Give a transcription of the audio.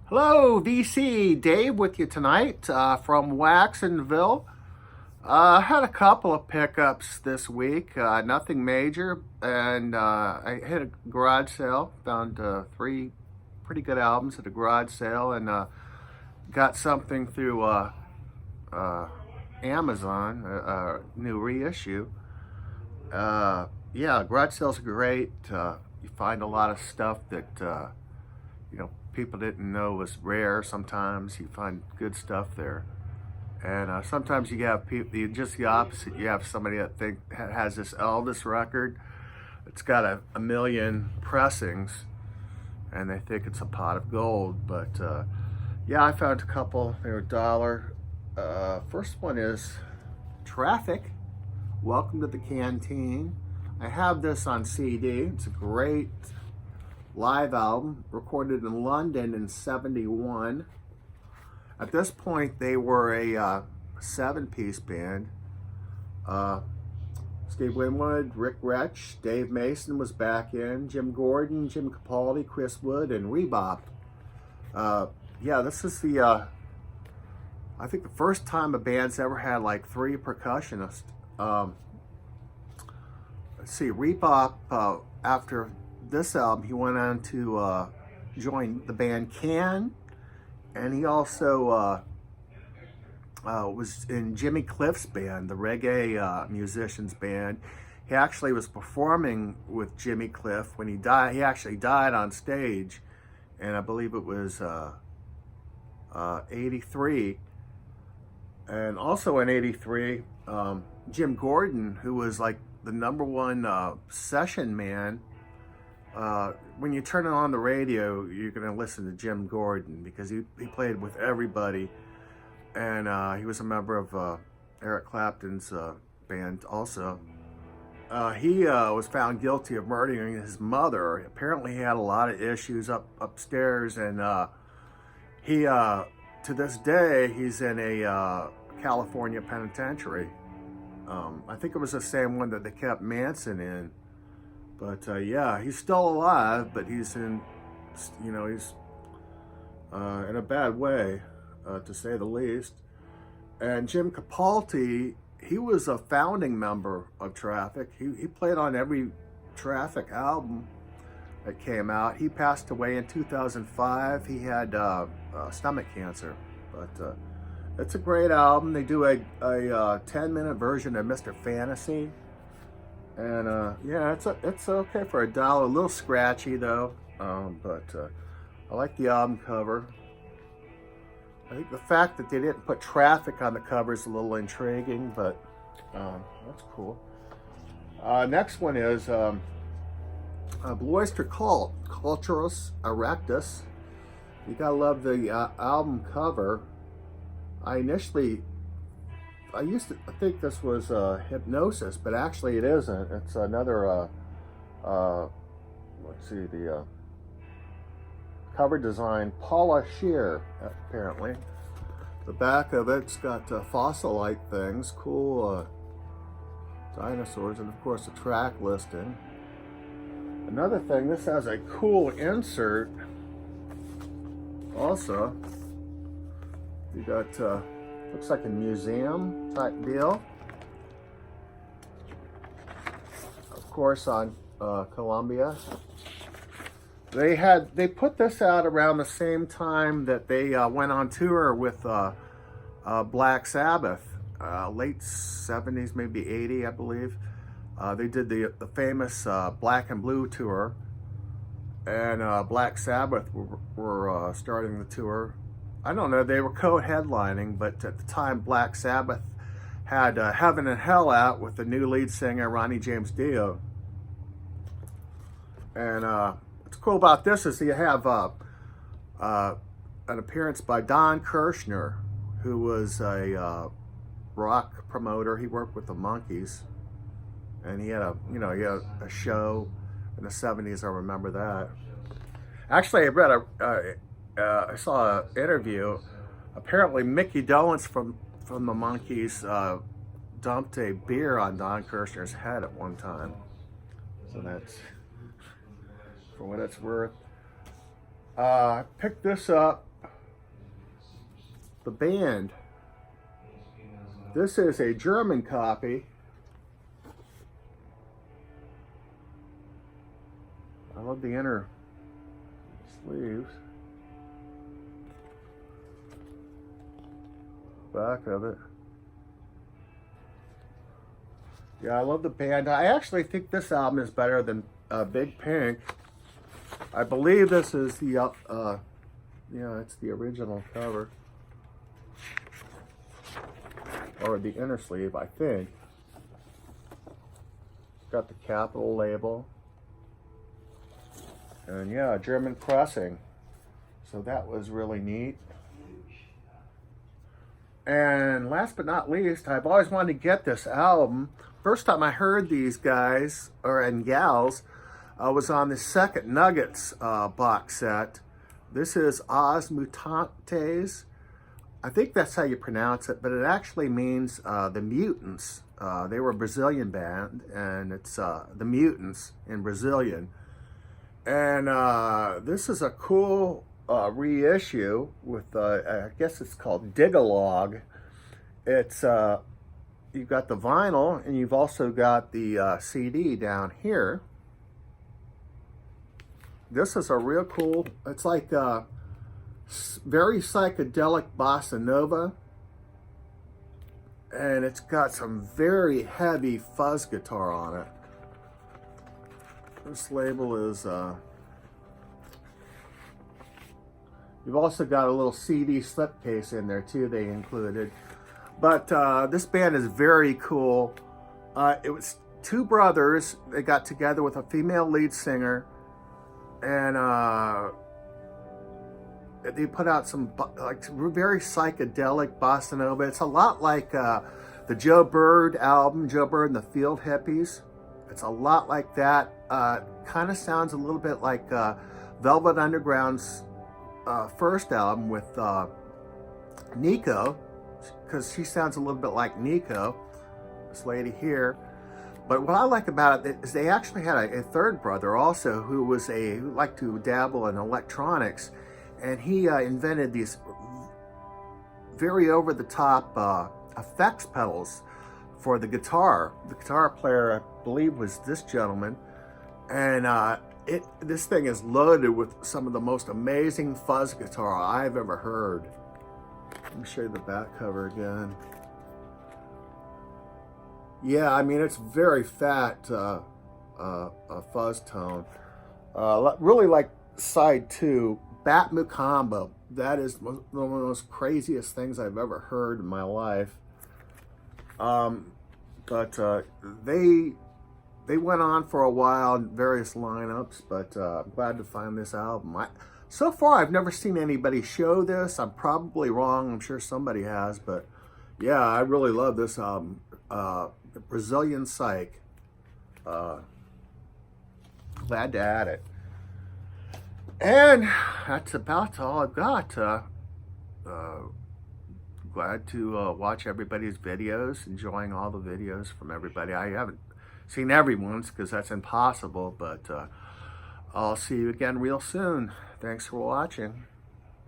Hello, VC Dave with you tonight from Waxonville. I had a couple of pickups this week, nothing major, and I hit a garage sale, found three pretty good albums at a garage sale, and got something through Amazon, a new reissue. Yeah, garage sales are great. You find a lot of stuff that people didn't know was rare. Sometimes you find good stuff there, and sometimes you have people just the opposite. You have somebody that has this Elvis record. It's got a million pressings, and they think it's a pot of gold. But yeah, I found a couple. They were $1. First one is Traffic. Welcome to the Canteen. I have this on CD. It's a great live album recorded in London in '71. At this point, they were a seven-piece band. Steve Winwood, Rick Retch, Dave Mason was back in, Jim Gordon, Jim Capaldi, Chris Wood, and Rebop. Yeah, this is I think the first time a band's ever had like three percussionists. Let's see, Rebop, after this album, he went on to join the band Can, and he also was in Jimmy Cliff's band, the reggae musicians band. He actually was performing with Jimmy Cliff when he died. He actually died on stage, and I believe it was '83. And also in '83, Jim Gordon, who was like the #1 session man. When you turn it on the radio, you're going to listen to Jim Gordon because he played with everybody, and he was a member of Eric Clapton's band also. He was found guilty of murdering his mother. Apparently he had a lot of issues upstairs, and he to this day he's in a California penitentiary. I think it was the same one that they kept Manson in. But yeah, he's still alive, but he's in, he's in a bad way, to say the least. And Jim Capaldi, he was a founding member of Traffic. He played on every Traffic album that came out. He passed away in 2005. He had stomach cancer, but it's a great album. They do a 10-minute version of Mr. Fantasy. And yeah, it's okay for $1. A little scratchy though, but I like the album cover. I think the fact that they didn't put Traffic on the cover is a little intriguing, but that's cool. Next one is Blue Oyster Cult, Culturus Erectus. You gotta love the album cover. I used to think this was Hypnosis, but actually it isn't. It's another, let's see, the cover design, Paula Shear, apparently. The back of it's got fossil-like things, cool dinosaurs, and of course a track listing. Another thing, this has a cool insert also. You got looks like a museum type deal. Of course, on Columbia. They put this out around the same time that they went on tour with Black Sabbath, late '70s, maybe '80, I believe. They did the famous Black and Blue tour, and Black Sabbath were starting the tour. I don't know, they were co-headlining, but at the time Black Sabbath had Heaven and Hell out with the new lead singer, Ronnie James Dio. And what's cool about this is you have an appearance by Don Kirshner, who was a rock promoter. He worked with the Monkees, and he had a show in the '70s, I remember that. Actually, I read I saw an interview. Apparently, Mickey Dolenz from the Monkees dumped a beer on Don Kirshner's head at one time. So that's for what it's worth. I picked this up the band. This is a German copy. I love the inner sleeves. Back of it. Yeah, I love the band. I actually think this album is better than Big Pink. I believe this is the, yeah, it's the original cover. Or the inner sleeve, I think. Got the Capitol label. And yeah, German pressing. So that was really neat. And last but not least, I've always wanted to get this album. First time I heard these guys, and gals, was on the second Nuggets box set. This is TheMutants. I think that's how you pronounce it, but it actually means The Mutants. They were a Brazilian band, and it's The Mutants in Brazilian. And this is a cool reissue with, I guess it's called Dig-a-Log. It's, you've got the vinyl, and you've also got the CD down here. This is a real cool, it's like very psychedelic bossa nova. And it's got some very heavy fuzz guitar on it. This label is, you've also got a little CD slipcase in there too, they included. But this band is very cool. It was two brothers. They got together with a female lead singer, and they put out some like very psychedelic bossa nova. It's a lot like the Joe Bird album, Joe Bird and the Field Hippies. It's a lot like that. Kind of sounds a little bit like Velvet Underground's first album with Nico, because she sounds a little bit like Nico, this lady here. But what I like about it is they actually had a third brother also who liked to dabble in electronics, and he invented these very over-the-top effects pedals for the guitar. The guitar player, I believe, was this gentleman, and this thing is loaded with some of the most amazing fuzz guitar I've ever heard. Let me show you the back cover again. Yeah, I mean, it's very fat fuzz tone. Really like side 2, Bat Mukamba. That is one of the most craziest things I've ever heard in my life. But they went on for a while in various lineups, but I'm glad to find this album. So far, I've never seen anybody show this. I'm probably wrong. I'm sure somebody has, but yeah, I really love this album. Brazilian Psych. Glad to add it. And that's about all I've got. Glad to watch everybody's videos, enjoying all the videos from everybody. I haven't seen everyone's because that's impossible, but I'll see you again real soon. Thanks for watching.